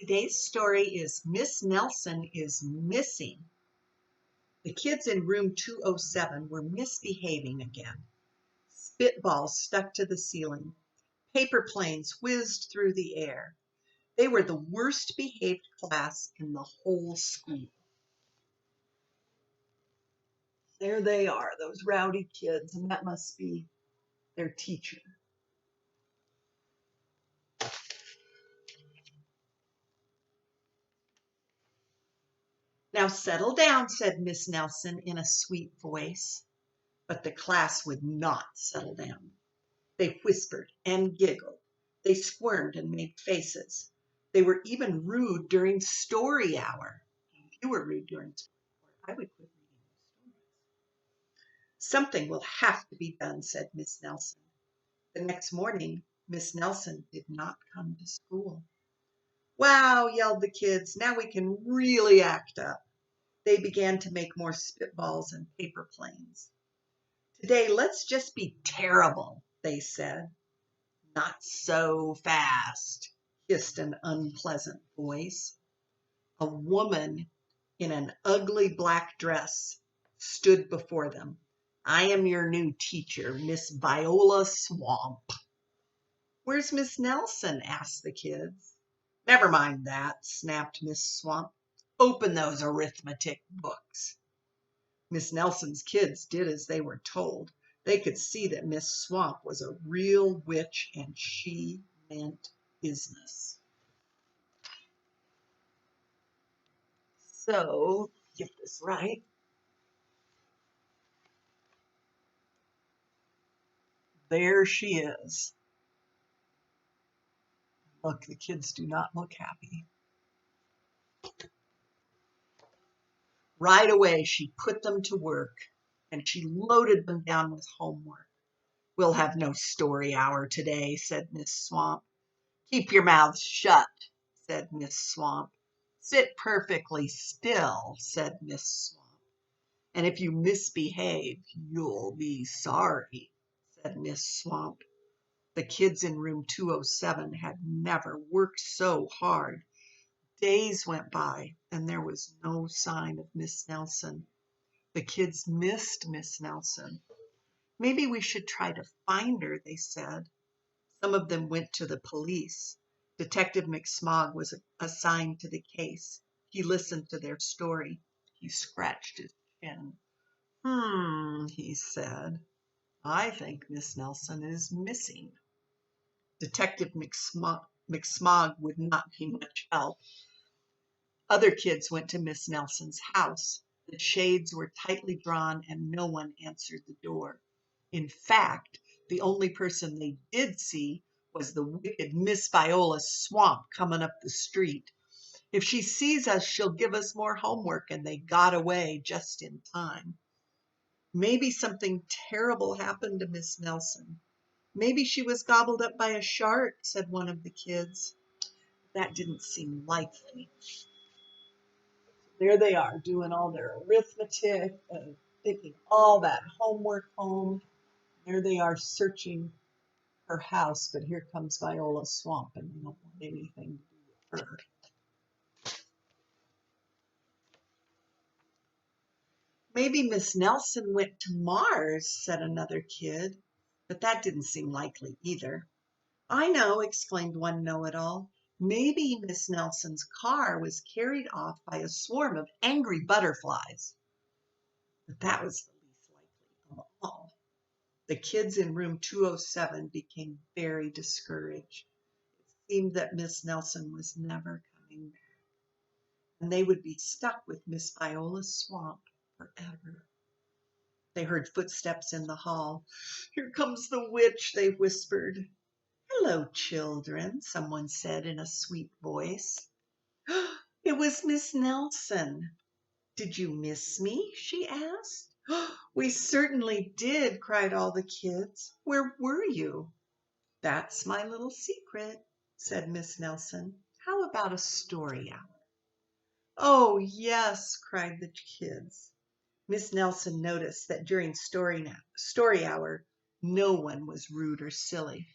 Today's story is Miss Nelson is Missing. The kids in room 207 were misbehaving again. Spitballs stuck to the ceiling. Paper planes whizzed through the air. They were the worst behaved class in the whole school. There they are, those rowdy kids, and that must be their teacher. Now settle down, said Miss Nelson in a sweet voice. But the class would not settle down. They whispered and giggled. They squirmed and made faces. They were even rude during story hour. If you were rude during story hour, I would quit reading those stories. Something will have to be done, said Miss Nelson. The next morning, Miss Nelson did not come to school. Wow, yelled the kids. Now we can really act up. They began to make more spitballs and paper planes. Today, let's just be terrible, they said. Not so fast, hissed an unpleasant voice. A woman in an ugly black dress stood before them. I am your new teacher, Miss Viola Swamp. Where's Miss Nelson? Asked the kids. Never mind that, snapped Miss Swamp. Open those arithmetic books. Miss Nelson's kids did as they were told. They could see that Miss Swamp was a real witch and she meant business. So, get this right. There she is. Look, the kids do not look happy. Right away, she put them to work and she loaded them down with homework. We'll have no story hour today, said Miss Swamp. Keep your mouths shut, said Miss Swamp. Sit perfectly still, said Miss Swamp. And if you misbehave, you'll be sorry, said Miss Swamp. The kids in room 207 had never worked so hard. Days went by and there was no sign of Miss Nelson. The kids missed Miss Nelson. Maybe we should try to find her, they said. Some of them went to the police. Detective McSmog was assigned to the case. He listened to their story. He scratched his chin. He said, I think Miss Nelson is missing. Detective McSmog would not be much help. Other kids went to Miss Nelson's house. The shades were tightly drawn and no one answered the door. In fact, the only person they did see was the wicked Miss Viola Swamp coming up the street. If she sees us, she'll give us more homework, and they got away just in time. Maybe something terrible happened to Miss Nelson. Maybe she was gobbled up by a shark, said one of the kids. That didn't seem likely. There they are, doing all their arithmetic, taking all that homework home. There they are searching her house, but here comes Viola Swamp, and they don't want anything to do with her. Maybe Miss Nelson went to Mars, said another kid, but that didn't seem likely either. I know, exclaimed one know-it-all. Maybe Miss Nelson's car was carried off by a swarm of angry butterflies. But that was the least likely of all. The kids in room 207 became very discouraged. It seemed that Miss Nelson was never coming back, and they would be stuck with Miss Viola Swamp forever. They heard footsteps in the hall. Here comes the witch, they whispered. Hello, children, someone said in a sweet voice. It was Miss Nelson. Did you miss me? She asked. We certainly did, cried all the kids. Where were you? That's my little secret, said Miss Nelson. How about a story hour? Oh, yes, cried the kids. Miss Nelson noticed that during story hour, no one was rude or silly.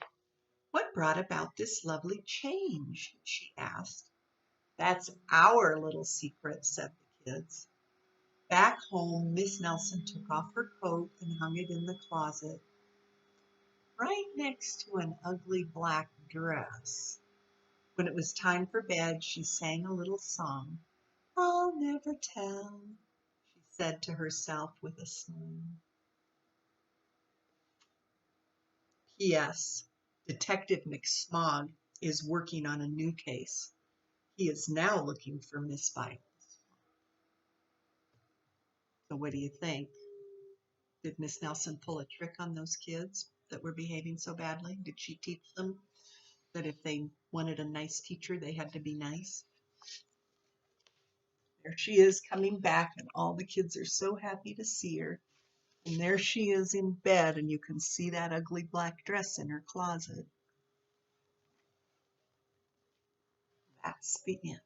What brought about this lovely change? She asked. That's our little secret, said the kids. Back home, Miss Nelson took off her coat and hung it in the closet, right next to an ugly black dress. When it was time for bed, she sang a little song. I'll never tell, she said to herself with a smile. P.S. Detective McSmog is working on a new case. He is now looking for Miss Violence. So what do you think? Did Miss Nelson pull a trick on those kids that were behaving so badly? Did she teach them that if they wanted a nice teacher, they had to be nice? There she is coming back, and all the kids are so happy to see her. And there she is in bed, and you can see that ugly black dress in her closet. That's the end.